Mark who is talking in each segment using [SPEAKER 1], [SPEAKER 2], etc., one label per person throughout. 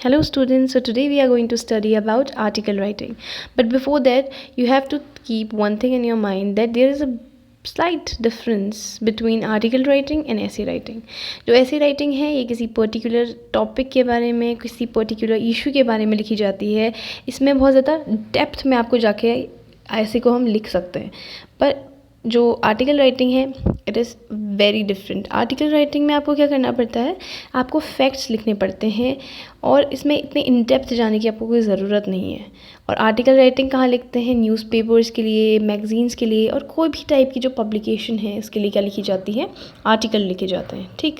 [SPEAKER 1] Hello students, so today we are going to study about article writing. But before that, you have to keep one thing in your mind, that there is a slight difference between article writing and essay writing. जो essay writing है ये किसी particular topic के बारे में, किसी particular issue के बारे में लिखी जाती है. इसमें बहुत ज़्यादा डेप्थ में आपको जाके ऐसे को हम लिख सकते हैं. पर जो आर्टिकल राइटिंग है it is very different. Article writing में आपको क्या करना पड़ता है, आपको फैक्ट्स लिखने पड़ते हैं और इसमें इतने इन डेप्थ जाने की आपको कोई ज़रूरत नहीं है. और आर्टिकल राइटिंग कहाँ लिखते हैं, न्यूज़पेपर्स के लिए, मैगज़ीन्स के लिए और कोई भी टाइप की जो पब्लिकेशन है इसके लिए क्या लिखी जाती है, आर्टिकल लिखे जाते हैं. ठीक,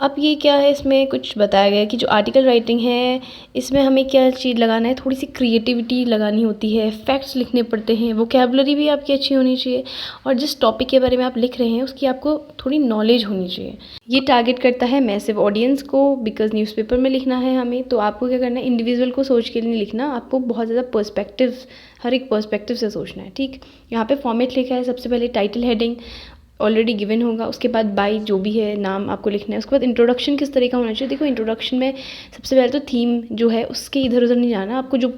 [SPEAKER 1] अब ये क्या है, इसमें कुछ बताया गया है कि जो आर्टिकल राइटिंग है इसमें हमें क्या चीज़ लगाना है, थोड़ी सी क्रिएटिविटी लगानी होती है, फैक्ट्स लिखने पड़ते हैं, वोकैबुलरी भी आपकी अच्छी होनी चाहिए और जिस टॉपिक के बारे में आप लिख रहे हैं उसकी आपको थोड़ी नॉलेज होनी चाहिए. ये टारगेट करता है मैसिव ऑडियंस को, बिकॉज न्यूज़पेपर में लिखना है हमें, तो आपको क्या करना है, इंडिविजुअल को सोच के नहीं लिखना, आपको बहुत ज़्यादा पर्सपेक्टिव, हर एक पर्सपेक्टिव से सोचना है. ठीक, यहाँ पे फॉर्मेट लिखा है, सबसे पहले टाइटल हेडिंग ऑलरेडी गिवन होगा, उसके बाद बाय जो भी है नाम आपको लिखना है, उसके बाद इंट्रोडक्शन किस तरह का होना चाहिए. देखो इंट्रोडक्शन में सबसे पहले तो थीम जो है उसके इधर उधर नहीं जाना, आपको जो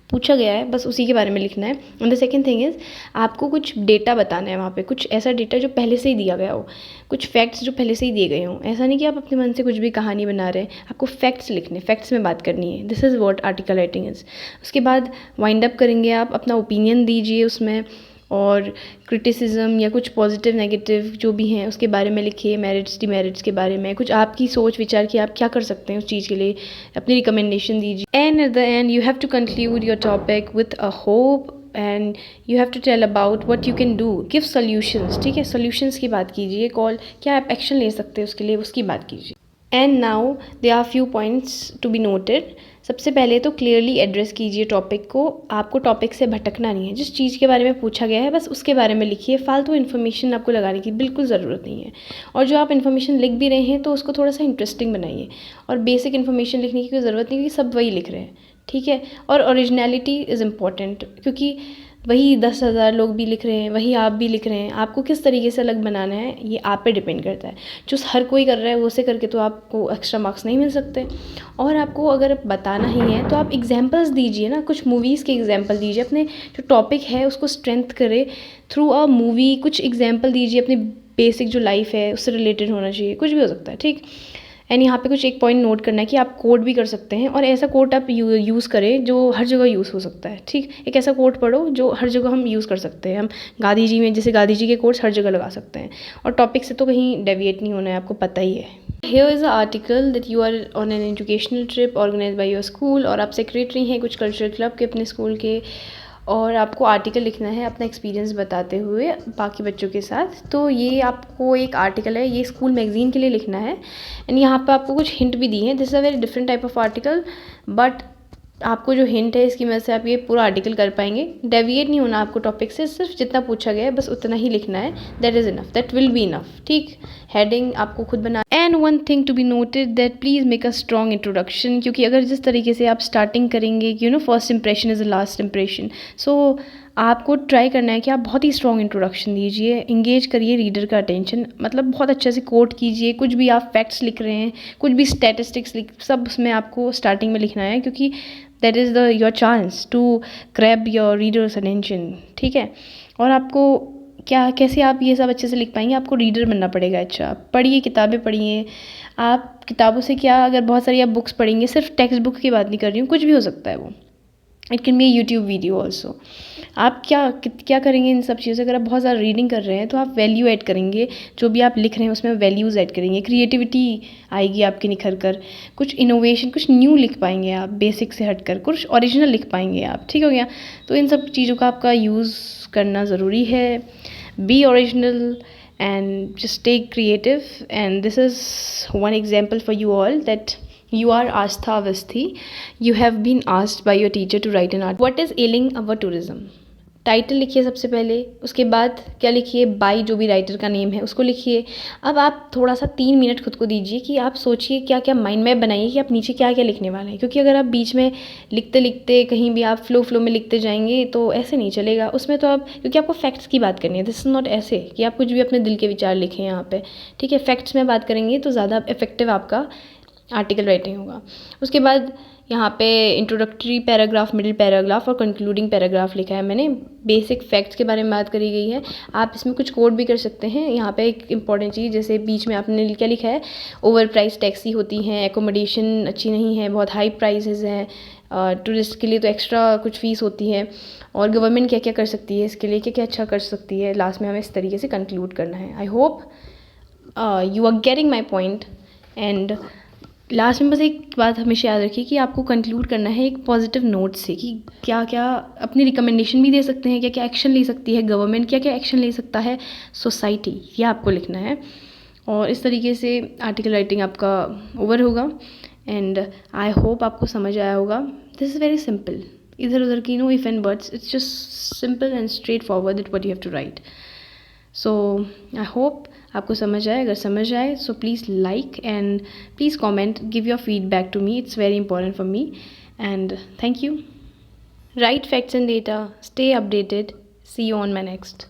[SPEAKER 1] पूछा गया है बस उसी के बारे में लिखना है. And the second thing is आपको कुछ डेटा बताना है वहाँ पे, कुछ ऐसा डेटा जो पहले से ही दिया गया हो, कुछ फैक्ट्स जो पहले से ही दिए गए हों. ऐसा नहीं कि आप अपने मन से कुछ भी कहानी बना रहे हैं, आपको फैक्ट्स लिखने, फैक्ट्स में बात करनी है. This is what article writing is. उसके बाद वाइंड अप करेंगे, आप अपना ओपिनियन दीजिए उसमें और क्रिटिसिज्म या कुछ पॉजिटिव नेगेटिव जो भी हैं उसके बारे में लिखिए, मेरिट्स डिमेरिट्स के बारे में, कुछ आपकी सोच विचार कि आप क्या कर सकते हैं उस चीज़ के लिए, अपनी रिकमेंडेशन दीजिए. And at the end you have to conclude your topic with a hope and you have to tell about what you can do, give solutions. ठीक है, सॉल्यूशंस की बात कीजिए, क्या आप एक्शन ले सकते हैं उसके लिए, उसकी बात कीजिए. And now there are few points to be noted. सबसे पहले तो क्लियरली एड्रेस कीजिए टॉपिक को, आपको टॉपिक से भटकना नहीं है. जिस चीज़ के बारे में पूछा गया है बस उसके बारे में लिखिए, फालतू इन्फॉर्मेशन आपको लगाने की बिल्कुल ज़रूरत नहीं है. और जो आप इन्फॉर्मेशन लिख भी रहे हैं तो उसको थोड़ा सा इंटरेस्टिंग बनाइए, और बेसिक इन्फॉर्मेशन लिखने की कोई ज़रूरत नहीं क्योंकि सब वही लिख रहे हैं. ठीक है, और ओरिजिनलिटी इज़ इम्पॉर्टेंट क्योंकि वही 10,000 लोग भी लिख रहे हैं, वही आप भी लिख रहे हैं, आपको किस तरीके से अलग बनाना है ये आप पे डिपेंड करता है. जो हर कोई कर रहा है वो से करके तो आपको एक्स्ट्रा मार्क्स नहीं मिल सकते. और आपको अगर बताना ही है तो आप एग्जांपल्स दीजिए ना, कुछ मूवीज़ के एग्जांपल दीजिए, अपने जो टॉपिक है उसको स्ट्रेंथ करे थ्रू अ मूवी. कुछ एग्जांपल दीजिए, अपनी बेसिक जो लाइफ है उससे रिलेटेड होना चाहिए, कुछ भी हो सकता है. ठीक, एंड यहाँ पे कुछ एक पॉइंट नोट करना है कि आप कोट भी कर सकते हैं और ऐसा कोट आप यूज़ करें जो हर जगह यूज़ हो सकता है. ठीक, एक ऐसा कोट पढ़ो जो हर जगह हम यूज़ कर सकते हैं. हम गांधी जी में, जैसे गांधी जी के कोट्स हर जगह लगा सकते हैं और टॉपिक से तो कहीं डेविएट नहीं होना है, आपको पता ही है. Here is an article that you are on an educational trip organized by your school, और आप सेक्रेटरी हैं कुछ कल्चरल क्लब के अपने स्कूल के, और आपको आर्टिकल लिखना है अपना एक्सपीरियंस बताते हुए बाकी बच्चों के साथ. तो ये आपको एक आर्टिकल है, ये स्कूल मैगज़ीन के लिए लिखना है. एंड यहाँ पे आपको कुछ हिंट भी दिए हैं. This is a very different type of article, but आपको जो हिंट है इसकी वजह से आप ये पूरा आर्टिकल कर पाएंगे. डेविएट नहीं होना आपको टॉपिक से, सिर्फ जितना पूछा गया है बस उतना ही लिखना है. That is enough, that will be enough. ठीक, हेडिंग आपको खुद बना. And one thing to be noted that please make a strong introduction, क्योंकि अगर जिस तरीके से आप स्टार्टिंग करेंगे, you know first impression is the last impression, so आपको ट्राई करना है कि आप बहुत ही स्ट्रॉन्ग इंट्रोडक्शन दीजिए, इंगेज करिए रीडर का अटेंशन, मतलब बहुत अच्छे से कोट कीजिए. कुछ भी आप फैक्ट्स लिख रहे हैं, कुछ भी स्टैटिस्टिक्स सब उसमें आपको स्टार्टिंग में लिखना है, क्योंकि that is the your chance to grab your readers attention. ठीक है, और आपको कैसे आप ये सब अच्छे से लिख पाएंगे, आपको रीडर बनना पड़ेगा. अच्छा, पढ़िए, किताबें पढ़िए. आप किताबों से क्या, अगर बहुत सारी आप बुक्स पढ़ेंगे, सिर्फ टेक्स्ट बुक की बात नहीं कर रही हूँ, कुछ भी हो सकता है वो, it can be YouTube video also. आप क्या करेंगे इन सब चीज़ों से, अगर आप बहुत ज़्यादा रीडिंग कर रहे हैं तो आप वैल्यू ऐड करेंगे, जो भी आप लिख रहे हैं उसमें वैल्यूज़ ऐड करेंगे, क्रिएटिविटी आएगी आपकी निखर कर, कुछ इनोवेशन, कुछ न्यू लिख पाएंगे आप, बेसिक से हट कर कुछ ओरिजिनल लिख पाएंगे आप. ठीक हो गया, तो इन सब चीज़ों का आपका यूज़ करना ज़रूरी है. B original and just stay creative. And this is one example for you all, that you are Astha Avasthi. You have been asked by your teacher to write an art. What is ailing our tourism? Title लिखिए सबसे पहले, उसके बाद क्या लिखिए, bye जो भी writer का नेम है उसको लिखिए. अब आप थोड़ा सा 3 मिनट खुद को दीजिए कि आप सोचिए क्या क्या माइंड मैप बनाइए कि आप नीचे क्या क्या लिखने वाले हैं, क्योंकि अगर आप बीच में लिखते लिखते कहीं भी आप फ्लो में लिखते जाएंगे तो ऐसे नहीं चलेगा. उसमें तो आप, क्योंकि आपको फैक्ट्स की बात करनी है, दिस इज़ नॉट ऐसे कि आप कुछ भी अपने दिल के विचार लिखें यहाँ पे. ठीक है, फैक्ट्स में बात करेंगे तो ज़्यादा इफेक्टिव आपका आर्टिकल राइटिंग होगा। उसके बाद यहाँ पे इंट्रोडक्टरी पैराग्राफ, मिडिल पैराग्राफ और कंक्लूडिंग पैराग्राफ लिखा है मैंने। बेसिक फैक्ट्स के बारे में बात करी गई है। आप इसमें कुछ कोड भी कर सकते हैं। यहाँ पे एक इंपॉर्टेंट चीज़, जैसे बीच में आपने क्या लिखा है, ओवर प्राइस टैक्सी होती हैं, एकोमोडेशन अच्छी नहीं है, बहुत हाई प्राइसेस हैं, टूरिस्ट के लिए तो एक्स्ट्रा कुछ फ़ीस होती है, और गवर्नमेंट क्या क्या कर सकती है इसके लिए, क्या क्या अच्छा कर सकती है। लास्ट में हमें इस तरीके से कंक्लूड करना है। I hope you are getting my point. And last में बस एक बात हमेशा याद रखिए कि आपको कंक्लूड करना है एक पॉजिटिव नोट से, कि क्या क्या अपनी रिकमेंडेशन भी दे सकते हैं, क्या क्या एक्शन ले सकती है गवर्नमेंट, क्या क्या एक्शन ले सकता है सोसाइटी, ये आपको लिखना है। और इस तरीके से आर्टिकल राइटिंग आपका ओवर होगा। एंड आई होप आपको समझ आया होगा। दिस इज़ वेरी सिंपल, इधर उधर की no if and buts, it's just simple and straightforward that what you have to write. So I hope आपको समझ आए। अगर समझ आए so please like and please comment, give your feedback to me, it's very important for me. And thank you. Write facts and data, stay updated, see you on my next.